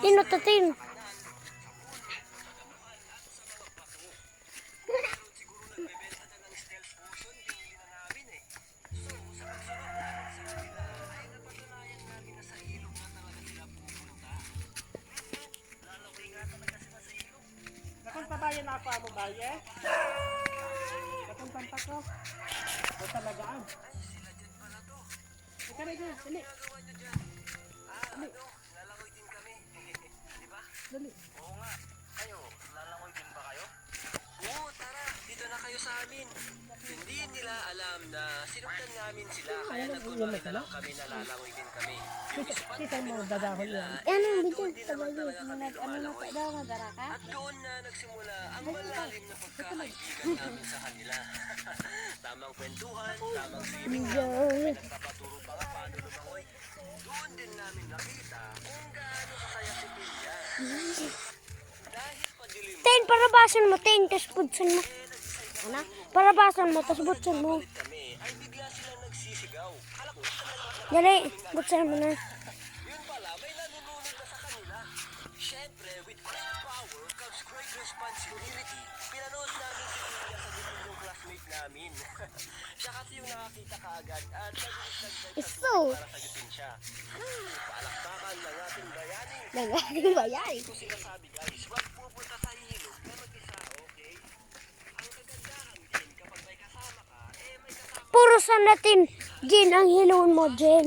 Tino to, Tin. Napunta tayo na ako mo baye. Napunta pa ko. O talagaan. Ika na dyan, dali. Dali. Lalangoy din kami. Di ba? Dali. Oo nga. Kayo, lalangoy din ba kayo? Oo, tara. Dito na kayo sa amin. Hindi nila alam na sinundan namin sila. Kaya nagkunwari na lang kami na lalangoy din kami. Yung spot Kita mo dadahon yan. Yan ang video. doon din naman talaga kami Ano na lumalangoy. daw, madara ka? At doon na nagsimula ang malalim na pagkakaibigan namin sa kanila. Tamang kwentuhan, tamang swimming lang. May nagpapaturo pa nga paano lumangoy. Doon din namin nakita kung gaano kasaya si Pilya. Dahil padilim Tin, parabasan mo, Tin. Tapos butsan mo. Ano? Parabasan mo, tapos butsan mo. kami, ay bigla silang nagsisigaw. Akala ko Dali, butsan mo na. yun pala, may nanununod na sa kanila. Siyempre, with great power comes great responsibility. Pinanood namin si Pilya sa group yung classmate namin. Siya kasi yung nakakita kaagad at nag-decide Iso. para sagutin siya. Palakpakan ng ating bayani. Nagaling ba yan? Ito sinasabi guys, wag pupunta sa ilog na mag-isa, okay? Ang kagandahan din kapag may kasama ka, may kasama Puro sa natin, Jen, ang hilon mo, Jen.